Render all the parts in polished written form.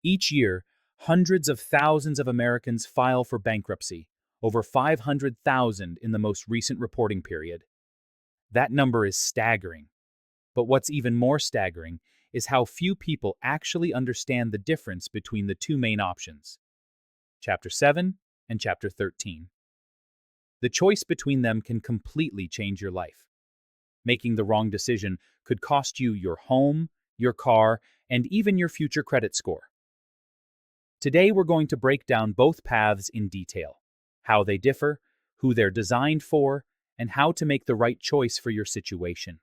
Each year, hundreds of thousands of Americans file for bankruptcy, over 500,000 in the most recent reporting period. That number is staggering. But what's even more staggering is how few people actually understand the difference between the two main options, Chapter 7 and Chapter 13. The choice between them can completely change your life. Making the wrong decision could cost you your home, your car, and even your future credit score. Today we're going to break down both paths in detail, how they differ, who they're designed for, and how to make the right choice for your situation.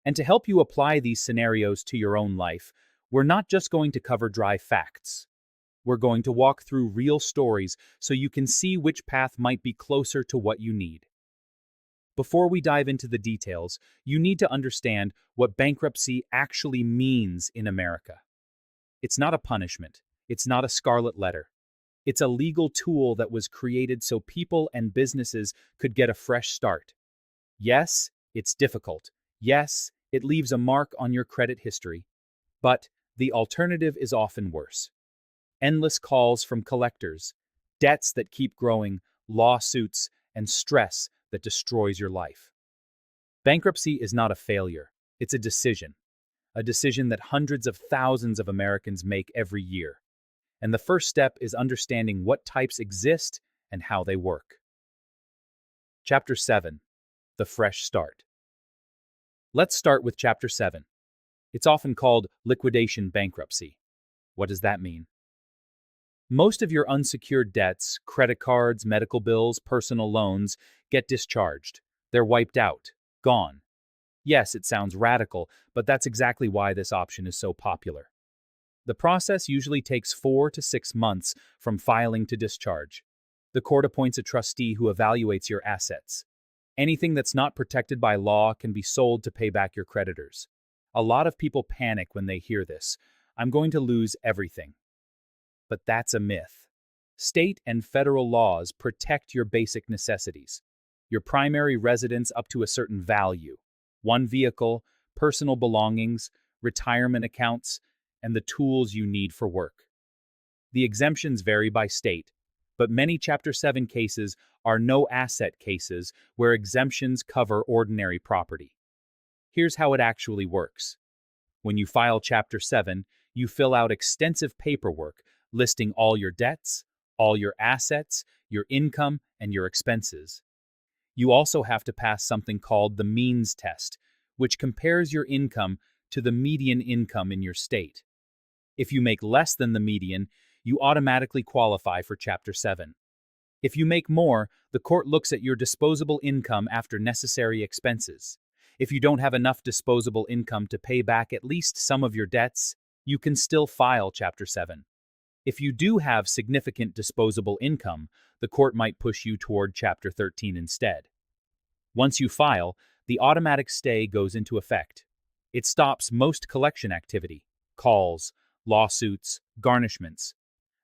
And to help you apply these scenarios to your own life, we're not just going to cover dry facts. We're going to walk through real stories so you can see which path might be closer to what you need. Before we dive into the details, you need to understand what bankruptcy actually means in America. It's not a punishment. It's not a scarlet letter. It's a legal tool that was created so people and businesses could get a fresh start. Yes, it's difficult. Yes, it leaves a mark on your credit history. But the alternative is often worse. Endless calls from collectors, debts that keep growing, lawsuits, and stress that destroys your life. Bankruptcy is not a failure. It's a decision that hundreds of thousands of Americans make every year. And the first step is understanding what types exist and how they work. Chapter 7. The Fresh Start. Let's start with Chapter 7. It's often called liquidation bankruptcy. What does that mean? Most of your unsecured debts, credit cards, medical bills, personal loans, get discharged. They're wiped out, gone. Yes, it sounds radical, but that's exactly why this option is so popular. The process usually takes 4 to 6 months from filing to discharge. The court appoints a trustee who evaluates your assets. Anything that's not protected by law can be sold to pay back your creditors. A lot of people panic when they hear this. I'm going to lose everything. But that's a myth. State and federal laws protect your basic necessities, your primary residence up to a certain value, one vehicle, personal belongings, retirement accounts, and the tools you need for work. The exemptions vary by state, but many Chapter 7 cases are no-asset cases where exemptions cover ordinary property. Here's how it actually works. When you file Chapter 7, you fill out extensive paperwork listing all your debts, all your assets, your income, and your expenses. You also have to pass something called the means test, which compares your income to the median income in your state. If you make less than the median, you automatically qualify for Chapter 7. If you make more, the court looks at your disposable income after necessary expenses. If you don't have enough disposable income to pay back at least some of your debts, you can still file Chapter 7. If you do have significant disposable income, the court might push you toward Chapter 13 instead. Once you file, the automatic stay goes into effect. It stops most collection activity, calls, lawsuits, garnishments.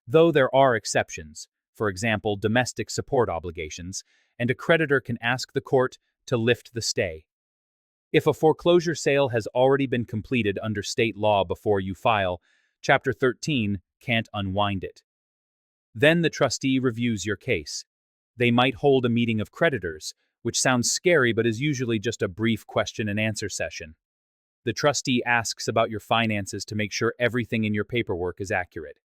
Though there are exceptions, for example, domestic support obligations, and a creditor can ask the court to lift the stay. If a foreclosure sale has already been completed under state law before you file, Chapter 13 can't unwind it. Then the trustee reviews your case. They might hold a meeting of creditors, which sounds scary but is usually just a brief question and answer session. The trustee asks about your finances to make sure everything in your paperwork is accurate.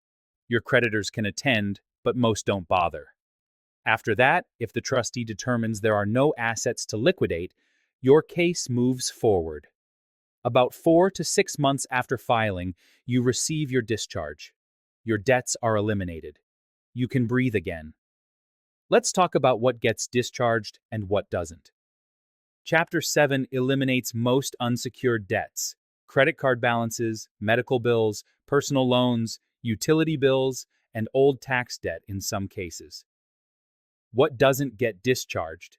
Your creditors can attend, but most don't bother. After that, if the trustee determines there are no assets to liquidate, your case moves forward. About 4 to 6 months after filing, you receive your discharge. Your debts are eliminated. You can breathe again. Let's talk about what gets discharged and what doesn't. Chapter 7 eliminates most unsecured debts, credit card balances, medical bills, personal loans, utility bills, and old tax debt in some cases. What doesn't get discharged?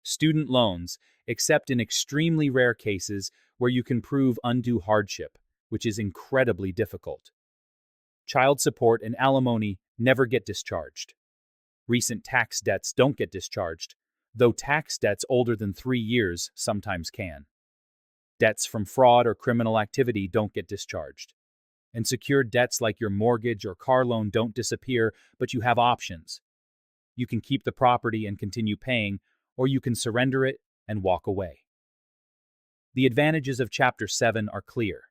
Student loans, except in extremely rare cases where you can prove undue hardship, which is incredibly difficult. Child support and alimony never get discharged. Recent tax debts don't get discharged, though tax debts older than 3 years sometimes can. Debts from fraud or criminal activity don't get discharged. And secured debts like your mortgage or car loan don't disappear, but you have options. You can keep the property and continue paying, or you can surrender it and walk away. The advantages of Chapter 7 are clear.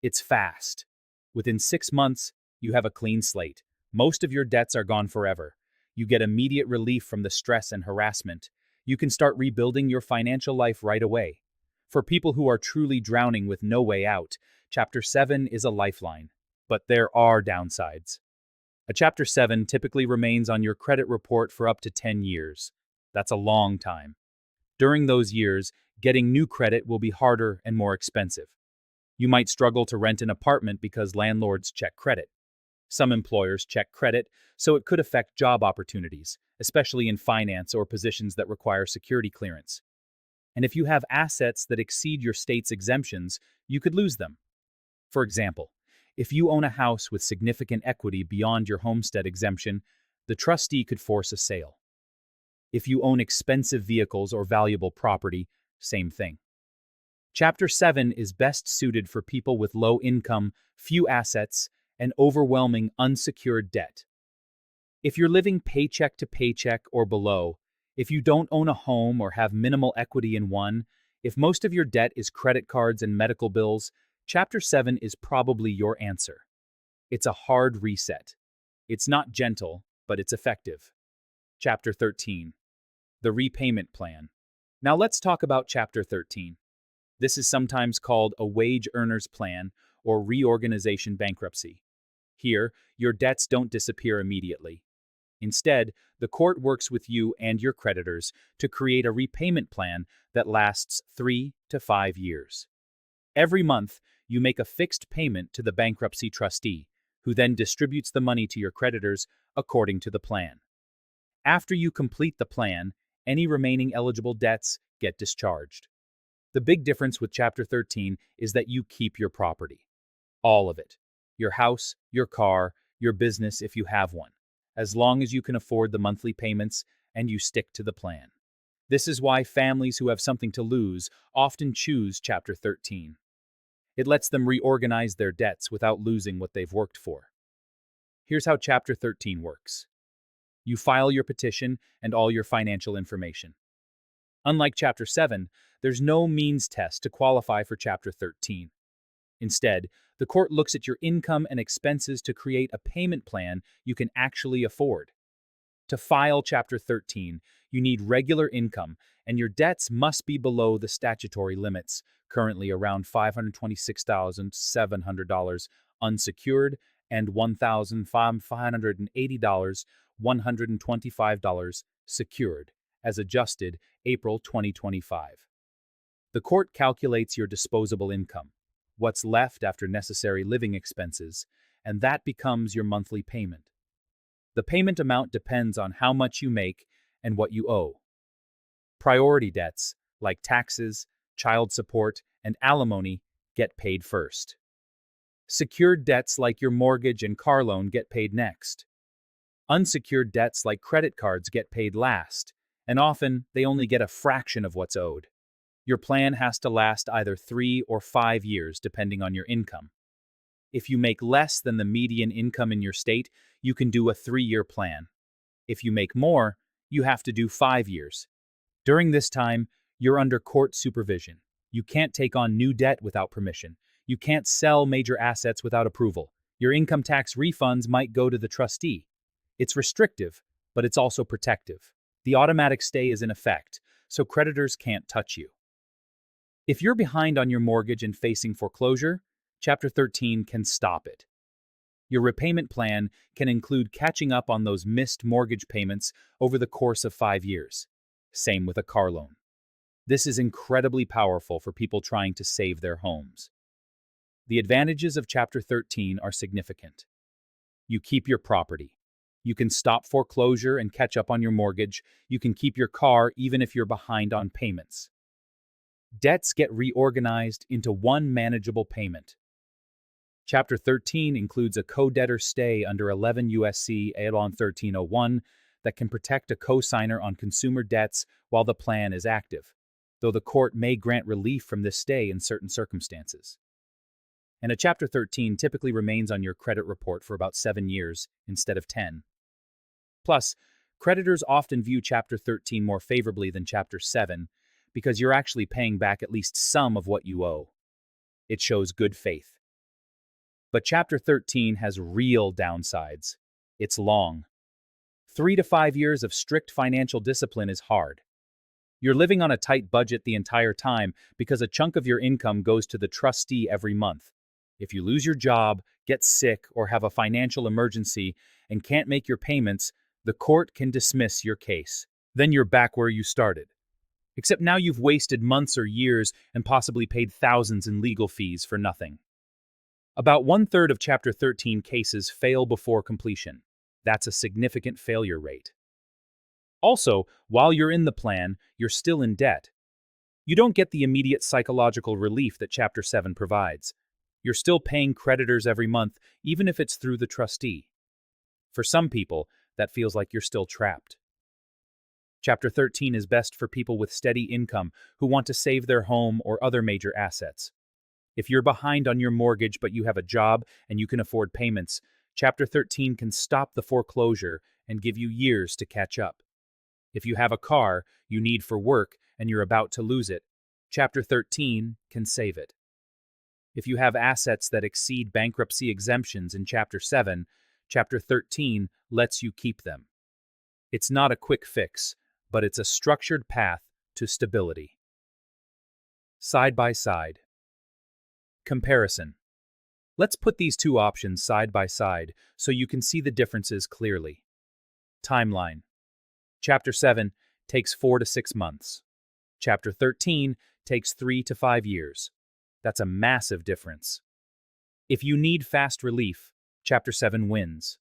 It's fast. Within 6 months, you have a clean slate. Most of your debts are gone forever. You get immediate relief from the stress and harassment. You can start rebuilding your financial life right away. For people who are truly drowning with no way out, Chapter 7 is a lifeline. But there are downsides. A Chapter 7 typically remains on your credit report for up to 10 years. That's a long time. During those years, getting new credit will be harder and more expensive. You might struggle to rent an apartment because landlords check credit. Some employers check credit, so it could affect job opportunities, especially in finance or positions that require security clearance. And if you have assets that exceed your state's exemptions, you could lose them. For example, if you own a house with significant equity beyond your homestead exemption, the trustee could force a sale. If you own expensive vehicles or valuable property, same thing. Chapter 7 is best suited for people with low income, few assets, and overwhelming unsecured debt. If you're living paycheck to paycheck or below, if you don't own a home or have minimal equity in one, if most of your debt is credit cards and medical bills, Chapter 7 is probably your answer. It's a hard reset. It's not gentle, but it's effective. Chapter 13. The Repayment Plan. Now let's talk about Chapter 13. This is sometimes called a wage earner's plan or reorganization bankruptcy. Here, your debts don't disappear immediately. Instead, the court works with you and your creditors to create a repayment plan that lasts 3 to 5 years. Every month, you make a fixed payment to the bankruptcy trustee, who then distributes the money to your creditors according to the plan. After you complete the plan, any remaining eligible debts get discharged. The big difference with Chapter 13 is that you keep your property. All of it. Your house, your car, your business if you have one, as long as you can afford the monthly payments and you stick to the plan. This is why families who have something to lose often choose Chapter 13. It lets them reorganize their debts without losing what they've worked for. Here's how Chapter 13 works. You file your petition and all your financial information. Unlike Chapter 7, there's no means test to qualify for Chapter 13. Instead, the court looks at your income and expenses to create a payment plan you can actually afford. To file Chapter 13, you need regular income, and your debts must be below the statutory limits, currently around $526,700 unsecured and $1,580, $125 secured, as adjusted April 2025. The court calculates your disposable income, what's left after necessary living expenses, and that becomes your monthly payment. The payment amount depends on how much you make and what you owe. Priority debts, like taxes, child support, and alimony, get paid first. Secured debts like your mortgage and car loan get paid next. Unsecured debts like credit cards get paid last, and often they only get a fraction of what's owed. Your plan has to last either 3 or 5 years depending on your income. If you make less than the median income in your state, you can do a 3-year plan. If you make more, you have to do 5 years. During this time, you're under court supervision. You can't take on new debt without permission. You can't sell major assets without approval. Your income tax refunds might go to the trustee. It's restrictive, but it's also protective. The automatic stay is in effect, so creditors can't touch you. If you're behind on your mortgage and facing foreclosure, Chapter 13 can stop it. Your repayment plan can include catching up on those missed mortgage payments over the course of 5 years. Same with a car loan. This is incredibly powerful for people trying to save their homes. The advantages of Chapter 13 are significant. You keep your property. You can stop foreclosure and catch up on your mortgage. You can keep your car even if you're behind on payments. Debts get reorganized into one manageable payment. Chapter 13 includes a co-debtor stay under 11 U.S.C. 1301 that can protect a co-signer on consumer debts while the plan is active, though the court may grant relief from this stay in certain circumstances. And a Chapter 13 typically remains on your credit report for about 7 years instead of 10. Plus, creditors often view Chapter 13 more favorably than Chapter 7 because you're actually paying back at least some of what you owe. It shows good faith. But Chapter 13 has real downsides. It's long. 3 to 5 years of strict financial discipline is hard. You're living on a tight budget the entire time because a chunk of your income goes to the trustee every month. If you lose your job, get sick, or have a financial emergency and can't make your payments, the court can dismiss your case. Then you're back where you started. Except now you've wasted months or years and possibly paid thousands in legal fees for nothing. About 1/3 of Chapter 13 cases fail before completion. That's a significant failure rate. Also, while you're in the plan, you're still in debt. You don't get the immediate psychological relief that Chapter 7 provides. You're still paying creditors every month, even if it's through the trustee. For some people, that feels like you're still trapped. Chapter 13 is best for people with steady income who want to save their home or other major assets. If you're behind on your mortgage but you have a job and you can afford payments, Chapter 13 can stop the foreclosure and give you years to catch up. If you have a car you need for work and you're about to lose it, Chapter 13 can save it. If you have assets that exceed bankruptcy exemptions in Chapter 7, Chapter 13 lets you keep them. It's not a quick fix, but it's a structured path to stability. Side by side. Comparison. Let's put these two options side by side so you can see the differences clearly. Timeline. Chapter 7 takes 4 to 6 months. Chapter 13 takes 3 to 5 years. That's a massive difference. If you need fast relief, Chapter 7 wins.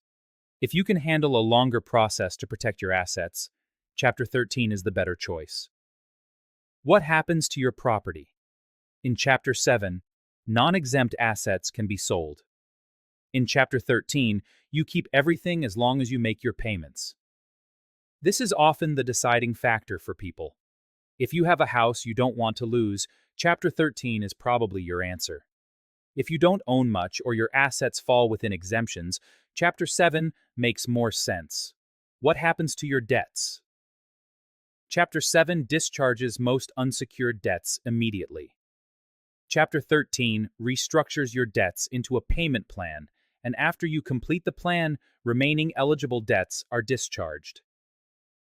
If you can handle a longer process to protect your assets, Chapter 13 is the better choice. What happens to your property? In Chapter 7, non-exempt assets can be sold. In Chapter 13, you keep everything as long as you make your payments. This is often the deciding factor for people. If you have a house you don't want to lose, Chapter 13 is probably your answer. If you don't own much or your assets fall within exemptions, Chapter 7 makes more sense. What happens to your debts? Chapter 7 discharges most unsecured debts immediately. Chapter 13 restructures your debts into a payment plan, and after you complete the plan, remaining eligible debts are discharged.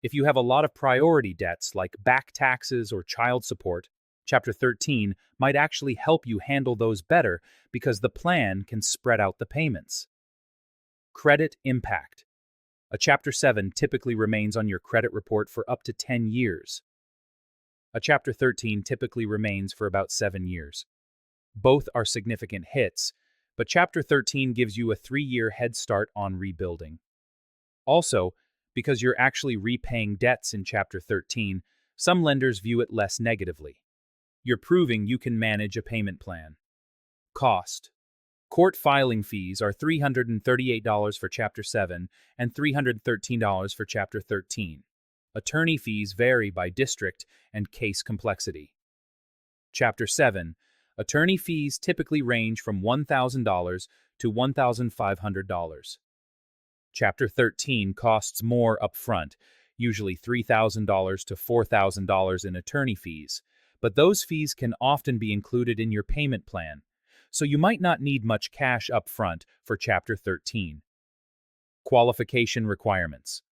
If you have a lot of priority debts like back taxes or child support, Chapter 13 might actually help you handle those better because the plan can spread out the payments. Credit impact. A Chapter 7 typically remains on your credit report for up to 10 years. A Chapter 13 typically remains for about 7 years. Both are significant hits, but Chapter 13 gives you a 3-year head start on rebuilding. Also, because you're actually repaying debts in Chapter 13, some lenders view it less negatively. You're proving you can manage a payment plan. Cost. Court filing fees are $338 for Chapter 7 and $313 for Chapter 13. Attorney fees vary by district and case complexity. Chapter 7. Attorney fees typically range from $1,000 to $1,500. Chapter 13 costs more upfront, usually $3,000 to $4,000 in attorney fees, but those fees can often be included in your payment plan, so you might not need much cash upfront for Chapter 13. Qualification requirements.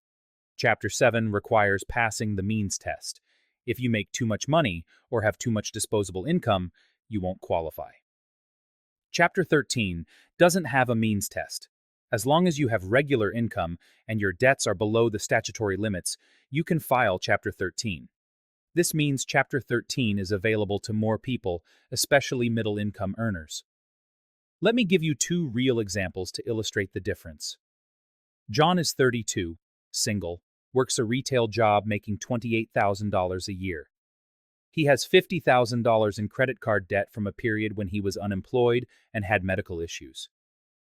Chapter 7 requires passing the means test. If you make too much money or have too much disposable income, you won't qualify. Chapter 13 doesn't have a means test. As long as you have regular income and your debts are below the statutory limits, you can file Chapter 13. This means Chapter 13 is available to more people, especially middle-income earners. Let me give you 2 real examples to illustrate the difference. John is 32, single, works a retail job making $28,000 a year. He has $50,000 in credit card debt from a period when he was unemployed and had medical issues.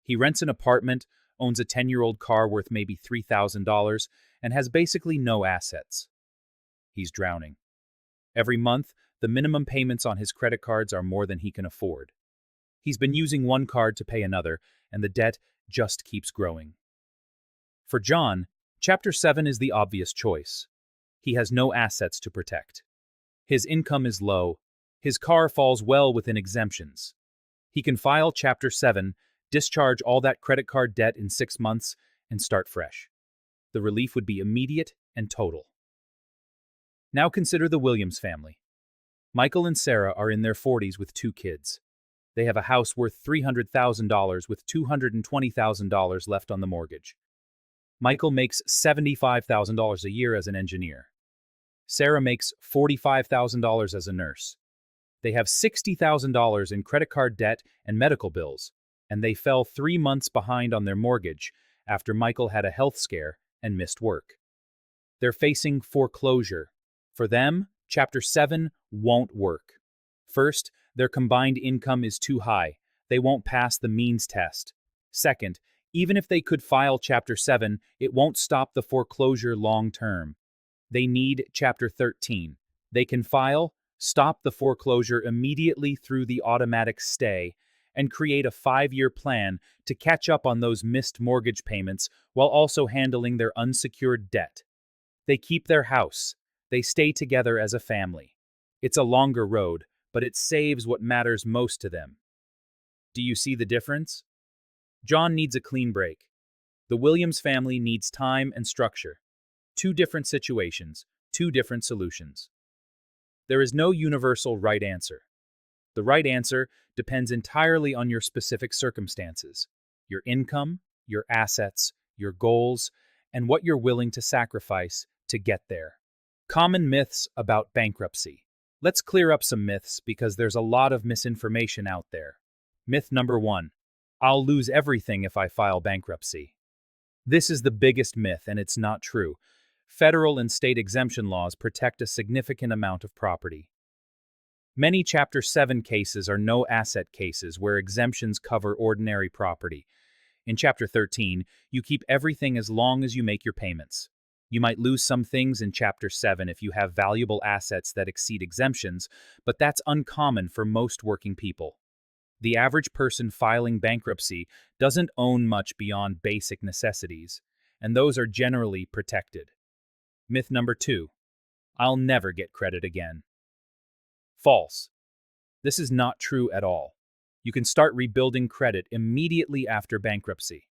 He rents an apartment, owns a 10-year-old car worth maybe $3,000, and has basically no assets. He's drowning. Every month, the minimum payments on his credit cards are more than he can afford. He's been using one card to pay another, and the debt just keeps growing. For John, Chapter 7 is the obvious choice. He has no assets to protect. His income is low. His car falls well within exemptions. He can file Chapter 7, discharge all that credit card debt in 6 months, and start fresh. The relief would be immediate and total. Now consider the Williams family. Michael and Sarah are in their 40s with 2 kids. They have a house worth $300,000 with $220,000 left on the mortgage. Michael makes $75,000 a year as an engineer. Sarah makes $45,000 as a nurse. They have $60,000 in credit card debt and medical bills, and they fell 3 months behind on their mortgage after Michael had a health scare and missed work. They're facing foreclosure. For them, Chapter 7 won't work. First, their combined income is too high. They won't pass the means test. Second, even if they could file Chapter 7, it won't stop the foreclosure long term. They need Chapter 13. They can file, stop the foreclosure immediately through the automatic stay, and create a 5-year plan to catch up on those missed mortgage payments while also handling their unsecured debt. They keep their house. They stay together as a family. It's a longer road, but it saves what matters most to them. Do you see the difference? John needs a clean break. The Williams family needs time and structure. 2 different situations, 2 different solutions. There is no universal right answer. The right answer depends entirely on your specific circumstances, your income, your assets, your goals, and what you're willing to sacrifice to get there. Common myths about bankruptcy. Let's clear up some myths because there's a lot of misinformation out there. Myth number 1. I'll lose everything if I file bankruptcy. This is the biggest myth, and it's not true. Federal and state exemption laws protect a significant amount of property. Many Chapter 7 cases are no-asset cases where exemptions cover ordinary property. In Chapter 13, you keep everything as long as you make your payments. You might lose some things in Chapter 7 if you have valuable assets that exceed exemptions, but that's uncommon for most working people. The average person filing bankruptcy doesn't own much beyond basic necessities, and those are generally protected. Myth number 2. I'll never get credit again. False. This is not true at all. You can start rebuilding credit immediately after bankruptcy.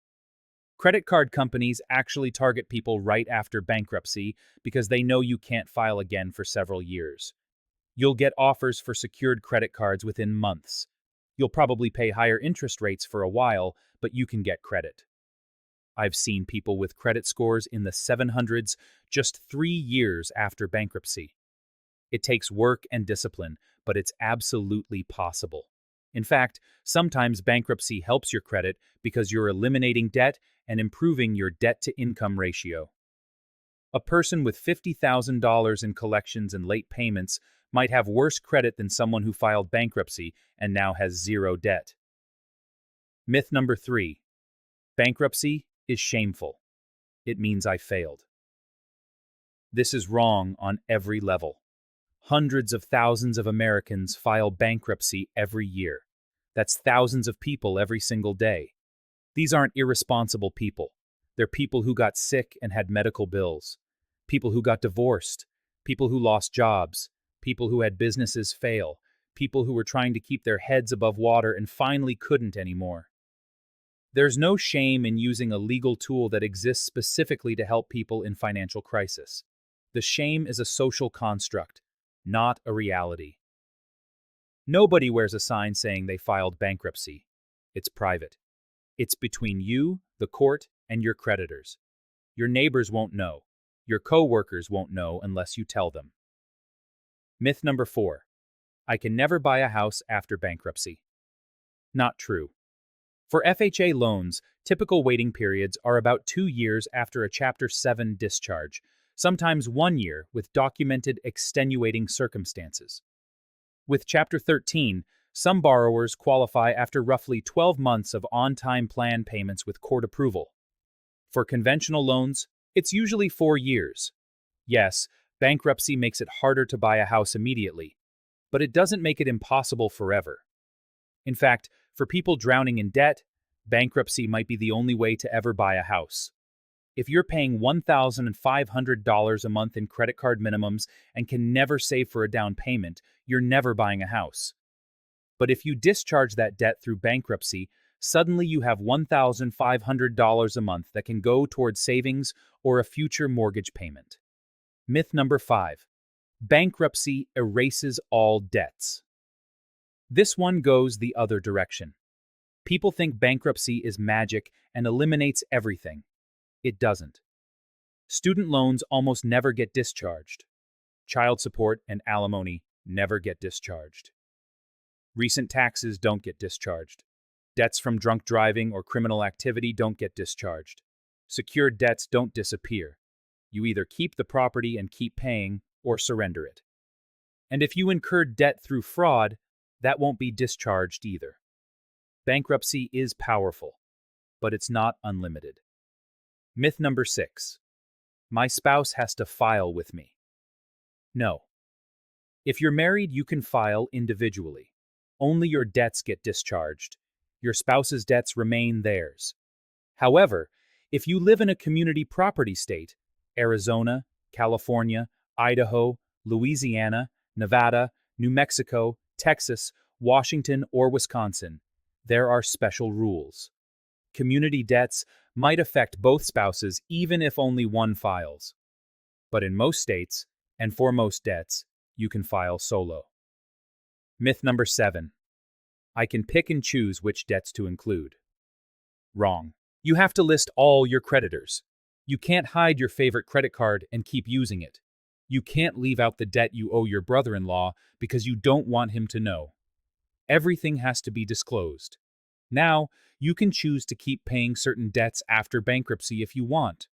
Credit card companies actually target people right after bankruptcy because they know you can't file again for several years. You'll get offers for secured credit cards within months. You'll probably pay higher interest rates for a while, but you can get credit. I've seen people with credit scores in the 700s just 3 years after bankruptcy. It takes work and discipline, but it's absolutely possible. In fact, sometimes bankruptcy helps your credit because you're eliminating debt and improving your debt-to-income ratio. A person with $50,000 in collections and late payments might have worse credit than someone who filed bankruptcy and now has 0 debt. Myth number 3. Bankruptcy is shameful. It means I failed. This is wrong on every level. Hundreds of thousands of Americans file bankruptcy every year. That's thousands of people every single day. These aren't irresponsible people. They're people who got sick and had medical bills, people who got divorced, people who lost jobs, people who had businesses fail, people who were trying to keep their heads above water and finally couldn't anymore. There's no shame in using a legal tool that exists specifically to help people in financial crisis. The shame is a social construct, not a reality. Nobody wears a sign saying they filed bankruptcy. It's private. It's between you, the court, and your creditors. Your neighbors won't know. Your co-workers won't know unless you tell them. Myth number 4. I can never buy a house after bankruptcy. Not true. For FHA loans, typical waiting periods are about 2 years after a Chapter 7 discharge, sometimes 1 year with documented extenuating circumstances. With Chapter 13, some borrowers qualify after roughly 12 months of on-time plan payments with court approval. For conventional loans, it's usually 4 years. Yes, bankruptcy makes it harder to buy a house immediately, but it doesn't make it impossible forever. In fact, for people drowning in debt, bankruptcy might be the only way to ever buy a house. If you're paying $1,500 a month in credit card minimums and can never save for a down payment, you're never buying a house. But if you discharge that debt through bankruptcy, suddenly you have $1,500 a month that can go towards savings or a future mortgage payment. Myth number 5. Bankruptcy erases all debts. This one goes the other direction. People think bankruptcy is magic and eliminates everything. It doesn't. Student loans almost never get discharged. Child support and alimony never get discharged. Recent taxes don't get discharged. Debts from drunk driving or criminal activity don't get discharged. Secured debts don't disappear. You either keep the property and keep paying or surrender it. And if you incurred debt through fraud, that won't be discharged either. Bankruptcy is powerful, but it's not unlimited. Myth number 6. My spouse has to file with me. No. If you're married, you can file individually. Only your debts get discharged. Your spouse's debts remain theirs. However, if you live in a community property state, Arizona, California, Idaho, Louisiana, Nevada, New Mexico, Texas, Washington, or Wisconsin, there are special rules. Community debts might affect both spouses even if only one files. But in most states, and for most debts, you can file solo. Myth number 7. I can pick and choose which debts to include. Wrong. You have to list all your creditors. You can't hide your favorite credit card and keep using it. You can't leave out the debt you owe your brother-in-law because you don't want him to know. Everything has to be disclosed. Now, you can choose to keep paying certain debts after bankruptcy if you want.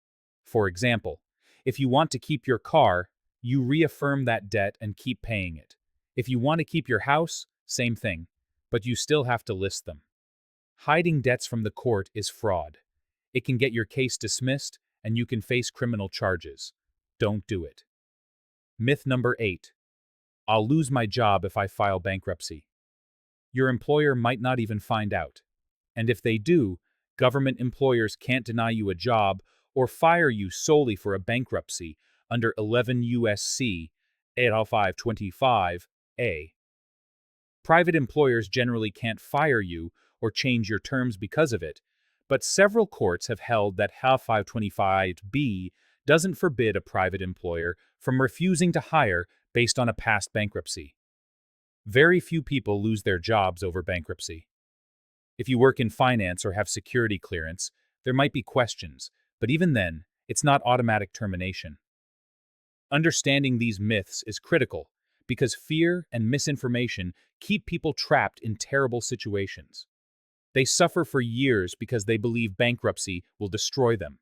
For example, if you want to keep your car, you reaffirm that debt and keep paying it. If you want to keep your house, same thing, but you still have to list them. Hiding debts from the court is fraud. It can get your case dismissed and you can face criminal charges. Don't do it. Myth number 8. I'll lose my job if I file bankruptcy. Your employer might not even find out. And if they do, government employers can't deny you a job or fire you solely for a bankruptcy under 11 U.S.C. 80525A. Private employers generally can't fire you or change your terms because of it, but several courts have held that 525B doesn't forbid a private employer from refusing to hire based on a past bankruptcy. Very few people lose their jobs over bankruptcy. If you work in finance or have security clearance, there might be questions, but even then, it's not automatic termination. Understanding these myths is critical because fear and misinformation keep people trapped in terrible situations. They suffer for years because they believe bankruptcy will destroy them,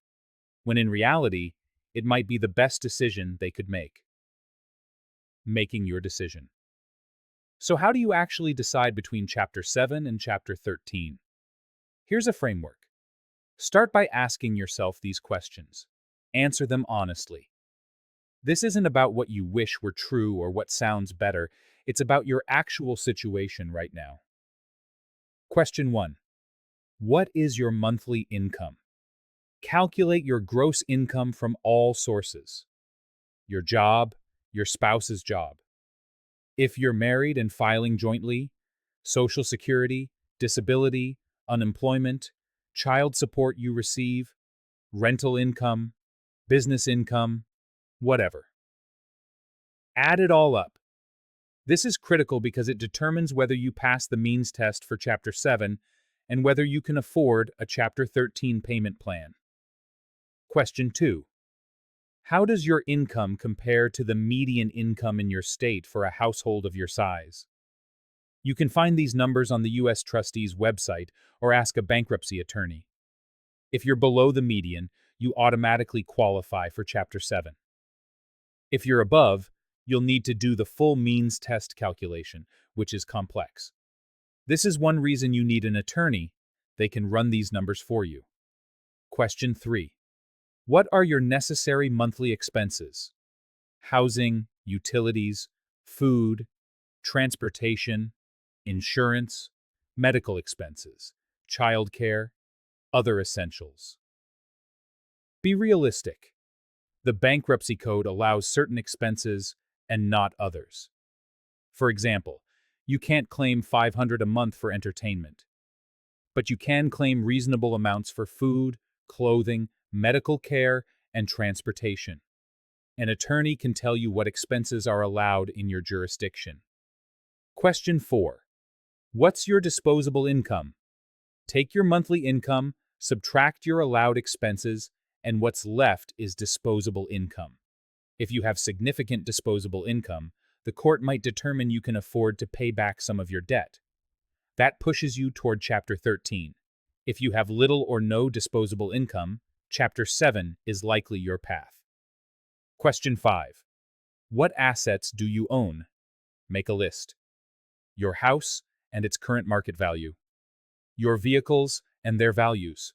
when in reality, it might be the best decision they could make. Making your decision. So how do you actually decide between Chapter 7 and Chapter 13? Here's a framework. Start by asking yourself these questions. Answer them honestly. This isn't about what you wish were true or what sounds better. It's about your actual situation right now. Question 1. What is your monthly income? Calculate your gross income from all sources. Your job, your spouse's job. If you're married and filing jointly, Social Security, disability, unemployment, child support you receive, rental income, business income, whatever. Add it all up. This is critical because it determines whether you pass the means test for Chapter 7 and whether you can afford a Chapter 13 payment plan. Question 2. How does your income compare to the median income in your state for a household of your size? You can find these numbers on the U.S. Trustee's website or ask a bankruptcy attorney. If you're below the median, you automatically qualify for Chapter 7. If you're above, you'll need to do the full means test calculation, which is complex. This is one reason you need an attorney. They can run these numbers for you. Question 3. What are your necessary monthly expenses? Housing, utilities, food, transportation, insurance, medical expenses, childcare, other essentials. Be realistic. The bankruptcy code allows certain expenses and not others. For example, you can't claim $500 a month for entertainment, but you can claim reasonable amounts for food, clothing, medical care, and transportation. An attorney can tell you what expenses are allowed in your jurisdiction. Question 4. What's your disposable income? Take your monthly income, subtract your allowed expenses, and what's left is disposable income. If you have significant disposable income, the court might determine you can afford to pay back some of your debt. That pushes you toward Chapter 13. If you have little or no disposable income, Chapter 7 is likely your path. Question 5. What assets do you own? Make a list. Your house and its current market value. Your vehicles and their values.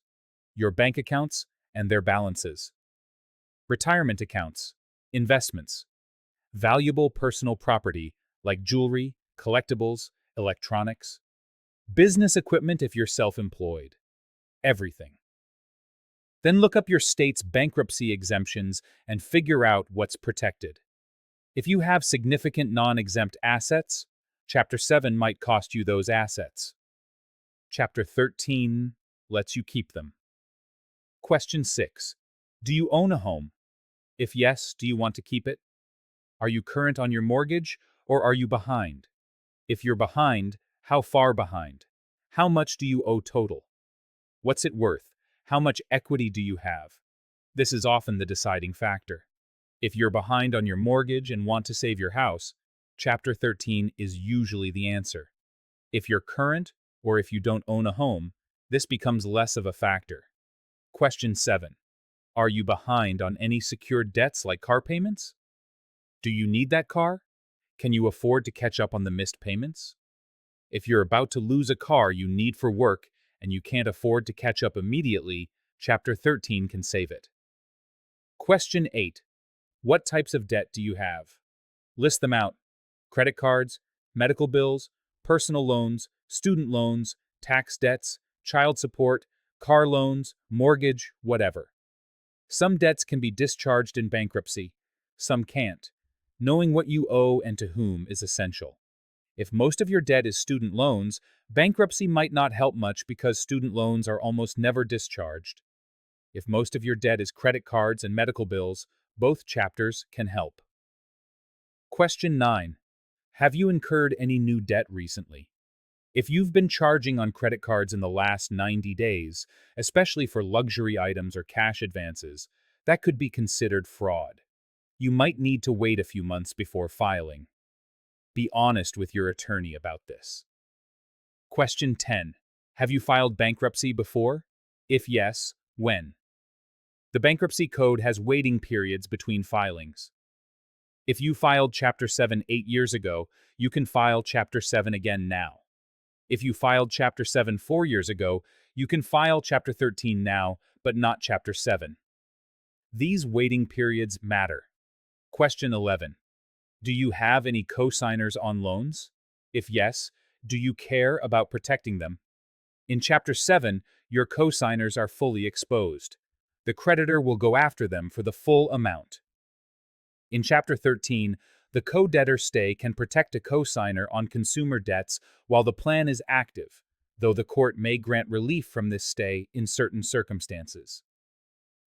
Your bank accounts and their balances. Retirement accounts. Investments. Valuable personal property like jewelry, collectibles, electronics. Business equipment if you're self-employed. Everything. Then look up your state's bankruptcy exemptions and figure out what's protected. If you have significant non-exempt assets, Chapter 7 might cost you those assets. Chapter 13 lets you keep them. Question 6. Do you own a home? If yes, do you want to keep it? Are you current on your mortgage, or are you behind? If you're behind, how far behind? How much do you owe total? What's it worth? How much equity do you have? This is often the deciding factor. If you're behind on your mortgage and want to save your house, Chapter 13 is usually the answer. If you're current, or if you don't own a home, this becomes less of a factor. Question 7. Are you behind on any secured debts like car payments? Do you need that car? Can you afford to catch up on the missed payments? If you're about to lose a car you need for work and you can't afford to catch up immediately, Chapter 13 can save it. Question 8. What types of debt do you have? List them out. Credit cards, medical bills, personal loans, student loans, tax debts, child support, car loans, mortgage, whatever. Some debts can be discharged in bankruptcy, some can't. Knowing what you owe and to whom is essential. If most of your debt is student loans, bankruptcy might not help much because student loans are almost never discharged. If most of your debt is credit cards and medical bills, both chapters can help. Question 9. Have you incurred any new debt recently? If you've been charging on credit cards in the last 90 days, especially for luxury items or cash advances, that could be considered fraud. You might need to wait a few months before filing. Be honest with your attorney about this. Question 10. Have you filed bankruptcy before? If yes, when? The Bankruptcy Code has waiting periods between filings. If you filed Chapter 7 8 years ago, you can file Chapter 7 again now. If you filed Chapter 7 4 years ago, you can file Chapter 13 now, but not Chapter 7. These waiting periods matter. Question 11. Do you have any co-signers on loans? If yes, do you care about protecting them? In Chapter 7, your co-signers are fully exposed. The creditor will go after them for the full amount. In Chapter 13, the co-debtor stay can protect a co-signer on consumer debts while the plan is active, though the court may grant relief from this stay in certain circumstances.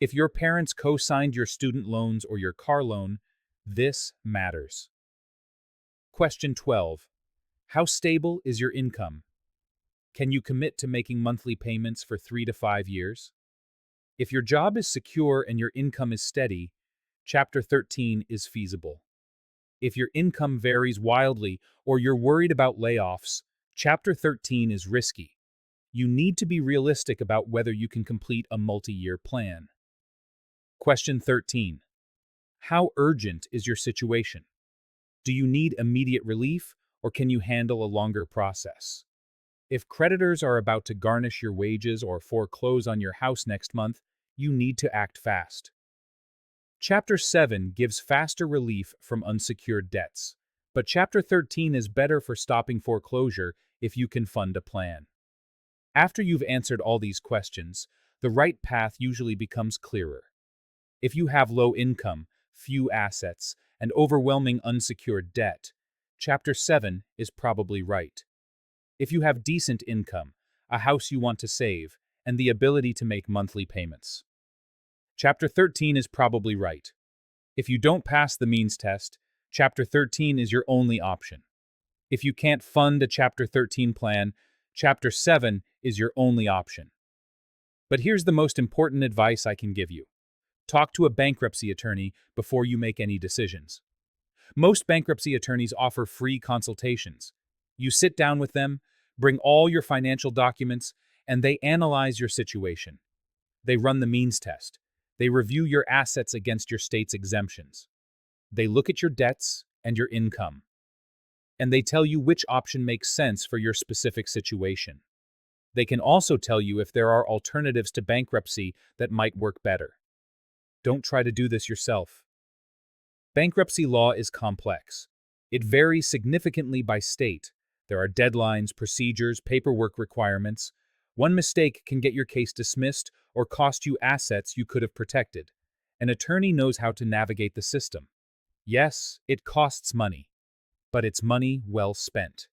If your parents co-signed your student loans or your car loan, this matters. Question 12. How stable is your income? Can you commit to making monthly payments for 3 to 5 years? If your job is secure and your income is steady, Chapter 13 is feasible. If your income varies wildly or you're worried about layoffs, Chapter 13 is risky. You need to be realistic about whether you can complete a multi-year plan. Question 13. How urgent is your situation? Do you need immediate relief, or can you handle a longer process? If creditors are about to garnish your wages or foreclose on your house next month, you need to act fast. Chapter 7 gives faster relief from unsecured debts, but Chapter 13 is better for stopping foreclosure if you can fund a plan. After you've answered all these questions, the right path usually becomes clearer. If you have low income, few assets, and overwhelming unsecured debt, Chapter 7 is probably right. If you have decent income, a house you want to save, and the ability to make monthly payments, Chapter 13 is probably right. If you don't pass the means test, Chapter 13 is your only option. If you can't fund a Chapter 13 plan, Chapter 7 is your only option. But here's the most important advice I can give you. Talk to a bankruptcy attorney before you make any decisions. Most bankruptcy attorneys offer free consultations. You sit down with them, bring all your financial documents, and they analyze your situation. They run the means test. They review your assets against your state's exemptions. They look at your debts and your income. And they tell you which option makes sense for your specific situation. They can also tell you if there are alternatives to bankruptcy that might work better. Don't try to do this yourself. Bankruptcy law is complex. It varies significantly by state. There are deadlines, procedures, paperwork requirements. One mistake can get your case dismissed or cost you assets you could have protected. An attorney knows how to navigate the system. Yes, it costs money, but it's money well spent.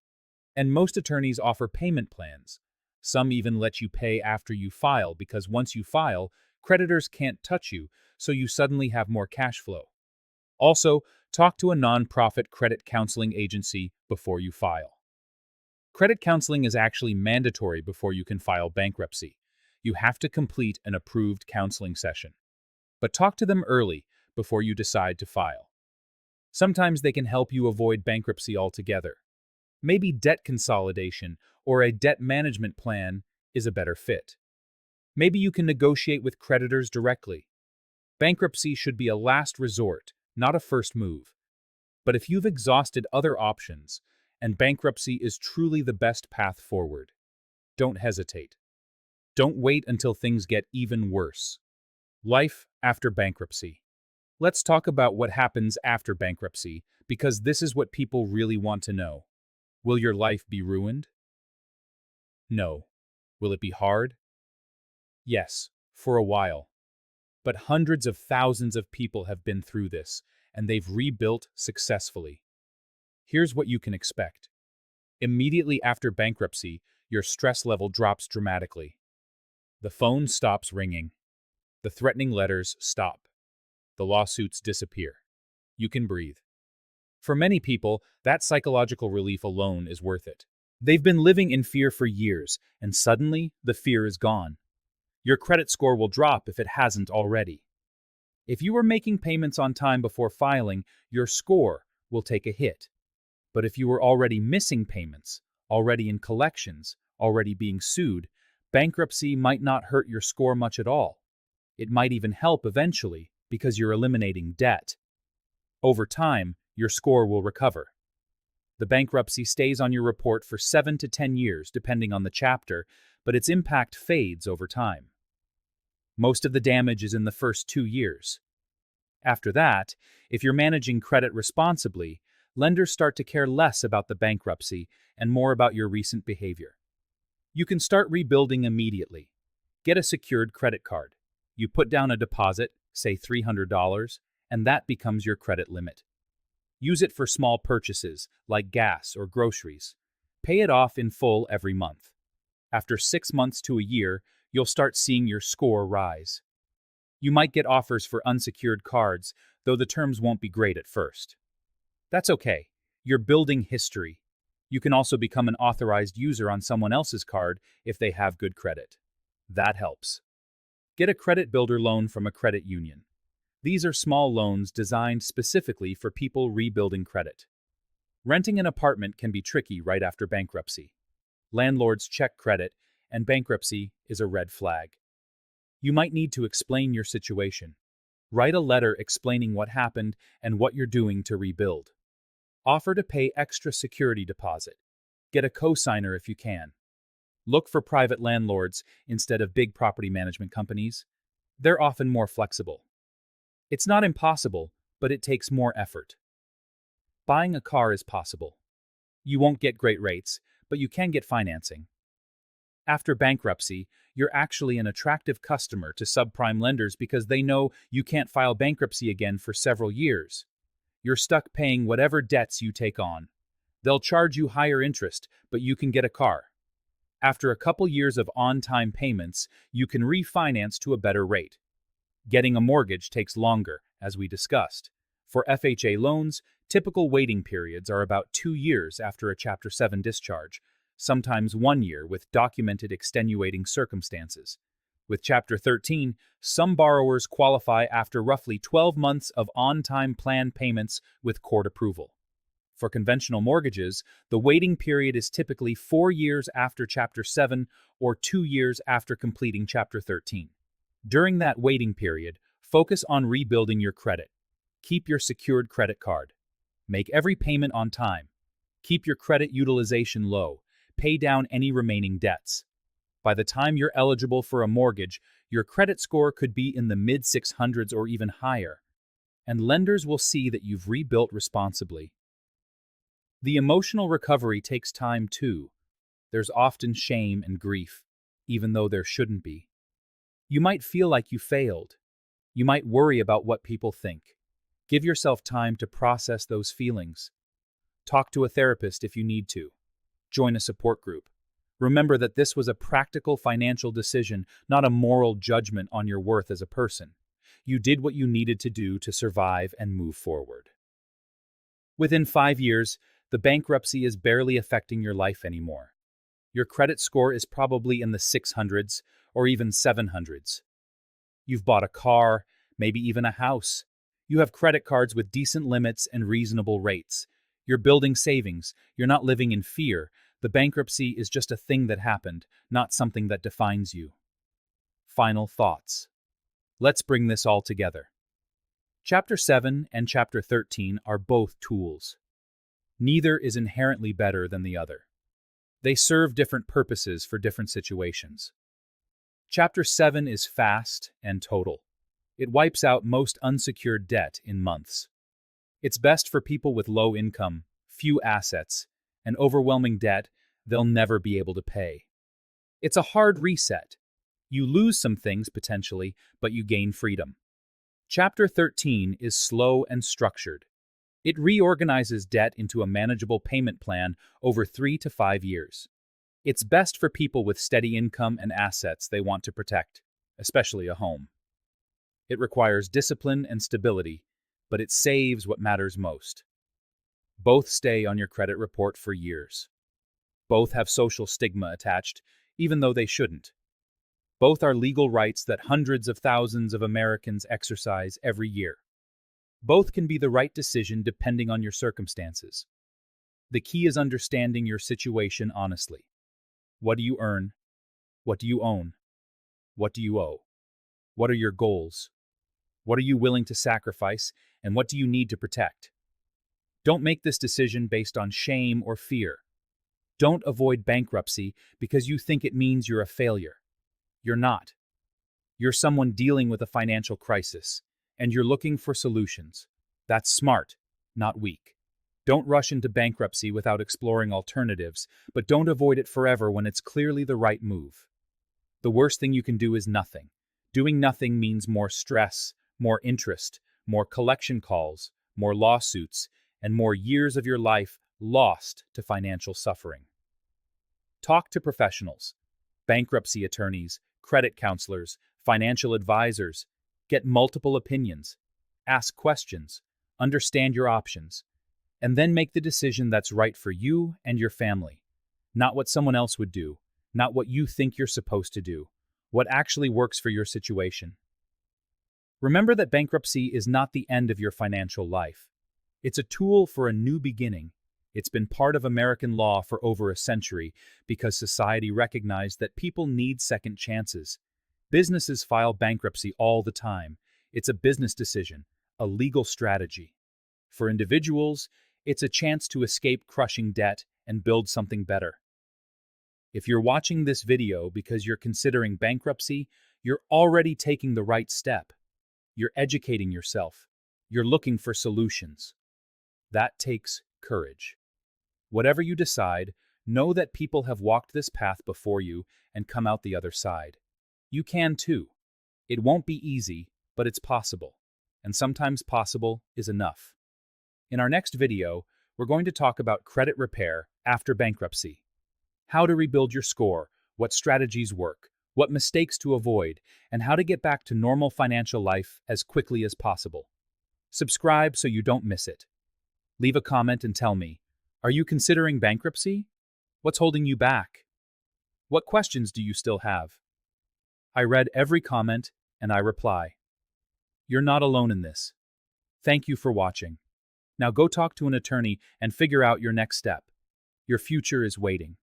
And most attorneys offer payment plans. Some even let you pay after you file because once you file, creditors can't touch you, so you suddenly have more cash flow. Also, talk to a nonprofit credit counseling agency before you file. Credit counseling is actually mandatory before you can file bankruptcy. You have to complete an approved counseling session. But talk to them early before you decide to file. Sometimes they can help you avoid bankruptcy altogether. Maybe debt consolidation or a debt management plan is a better fit. Maybe you can negotiate with creditors directly. Bankruptcy should be a last resort, not a first move. But if you've exhausted other options, and bankruptcy is truly the best path forward, don't hesitate. Don't wait until things get even worse. Life after bankruptcy. Let's talk about what happens after bankruptcy, because this is what people really want to know. Will your life be ruined? No. Will it be hard? Yes, for a while. But hundreds of thousands of people have been through this, and they've rebuilt successfully. Here's what you can expect. Immediately after bankruptcy, your stress level drops dramatically. The phone stops ringing. The threatening letters stop. The lawsuits disappear. You can breathe. For many people, that psychological relief alone is worth it. They've been living in fear for years, and suddenly, the fear is gone. Your credit score will drop if it hasn't already. If you were making payments on time before filing, your score will take a hit. But if you were already missing payments, already in collections, already being sued, bankruptcy might not hurt your score much at all. It might even help eventually because you're eliminating debt. Over time, your score will recover. The bankruptcy stays on your report for 7 to 10 years, depending on the chapter, but its impact fades over time. Most of the damage is in the first 2 years. After that, if you're managing credit responsibly, lenders start to care less about the bankruptcy and more about your recent behavior. You can start rebuilding immediately. Get a secured credit card. You put down a deposit, say $300, and that becomes your credit limit. Use it for small purchases, like gas or groceries. Pay it off in full every month. After 6 months to a year, you'll start seeing your score rise. You might get offers for unsecured cards, though the terms won't be great at first. That's okay. You're building history. You can also become an authorized user on someone else's card if they have good credit. That helps. Get a credit builder loan from a credit union. These are small loans designed specifically for people rebuilding credit. Renting an apartment can be tricky right after bankruptcy. Landlords check credit, and bankruptcy is a red flag. You might need to explain your situation. Write a letter explaining what happened and what you're doing to rebuild. Offer to pay extra security deposit. Get a cosigner if you can. Look for private landlords instead of big property management companies. They're often more flexible. It's not impossible, but it takes more effort. Buying a car is possible. You won't get great rates, but you can get financing. After bankruptcy, you're actually an attractive customer to subprime lenders because they know you can't file bankruptcy again for several years. You're stuck paying whatever debts you take on. They'll charge you higher interest, but you can get a car. After a couple years of on-time payments, you can refinance to a better rate. Getting a mortgage takes longer, as we discussed. For FHA loans, typical waiting periods are about 2 years after a Chapter 7 discharge, sometimes 1 year with documented extenuating circumstances. With Chapter 13, some borrowers qualify after roughly 12 months of on-time plan payments with court approval. For conventional mortgages, the waiting period is typically 4 years after Chapter 7 or 2 years after completing Chapter 13. During that waiting period, focus on rebuilding your credit. Keep your secured credit card. Make every payment on time. Keep your credit utilization low. Pay down any remaining debts. By the time you're eligible for a mortgage, your credit score could be in the mid-600s or even higher, and lenders will see that you've rebuilt responsibly. The emotional recovery takes time too. There's often shame and grief, even though there shouldn't be. You might feel like you failed. You might worry about what people think. Give yourself time to process those feelings. Talk to a therapist if you need to. Join a support group. Remember that this was a practical financial decision, not a moral judgment on your worth as a person. You did what you needed to do to survive and move forward. Within 5 years, the bankruptcy is barely affecting your life anymore. Your credit score is probably in the 600s or even 700s. You've bought a car, maybe even a house. You have credit cards with decent limits and reasonable rates. You're building savings. You're not living in fear. The bankruptcy is just a thing that happened, not something that defines you. Final thoughts. Let's bring this all together. Chapter 7 and Chapter 13 are both tools. Neither is inherently better than the other. They serve different purposes for different situations. Chapter 7 is fast and total. It wipes out most unsecured debt in months. It's best for people with low income, few assets, and overwhelming debt they'll never be able to pay. It's a hard reset. You lose some things potentially, but you gain freedom. Chapter 13 is slow and structured. It reorganizes debt into a manageable payment plan over 3 to 5 years. It's best for people with steady income and assets they want to protect, especially a home. It requires discipline and stability, but it saves what matters most. Both stay on your credit report for years. Both have social stigma attached, even though they shouldn't. Both are legal rights that hundreds of thousands of Americans exercise every year. Both can be the right decision depending on your circumstances. The key is understanding your situation honestly. What do you earn? What do you own? What do you owe? What are your goals? What are you willing to sacrifice, and what do you need to protect? Don't make this decision based on shame or fear. Don't avoid bankruptcy because you think it means you're a failure. You're not. You're someone dealing with a financial crisis, and you're looking for solutions. That's smart, not weak. Don't rush into bankruptcy without exploring alternatives, but don't avoid it forever when it's clearly the right move. The worst thing you can do is nothing. Doing nothing means more stress, more interest, more collection calls, more lawsuits, and more years of your life lost to financial suffering. Talk to professionals, bankruptcy attorneys, credit counselors, financial advisors. Get multiple opinions. Ask questions. Understand your options. And then make the decision that's right for you and your family. Not what someone else would do, not what you think you're supposed to do, what actually works for your situation. Remember that bankruptcy is not the end of your financial life. It's a tool for a new beginning. It's been part of American law for over a century because society recognized that people need second chances. Businesses file bankruptcy all the time. It's a business decision, a legal strategy. For individuals, it's a chance to escape crushing debt and build something better. If you're watching this video because you're considering bankruptcy, you're already taking the right step. You're educating yourself. You're looking for solutions. That takes courage. Whatever you decide, Know that people have walked this path before you and come out the other side. You can too. It won't be easy, but it's possible. And sometimes possible is enough. In our next video, we're going to talk about credit repair after bankruptcy. How to rebuild your score, what strategies work, what mistakes to avoid, and how to get back to normal financial life as quickly as possible. Subscribe so you don't miss it. Leave a comment and tell me, are you considering bankruptcy? What's holding you back? What questions do you still have? I read every comment and I reply. You're not alone in this. Thank you for watching. Now go talk to an attorney and figure out your next step. Your future is waiting.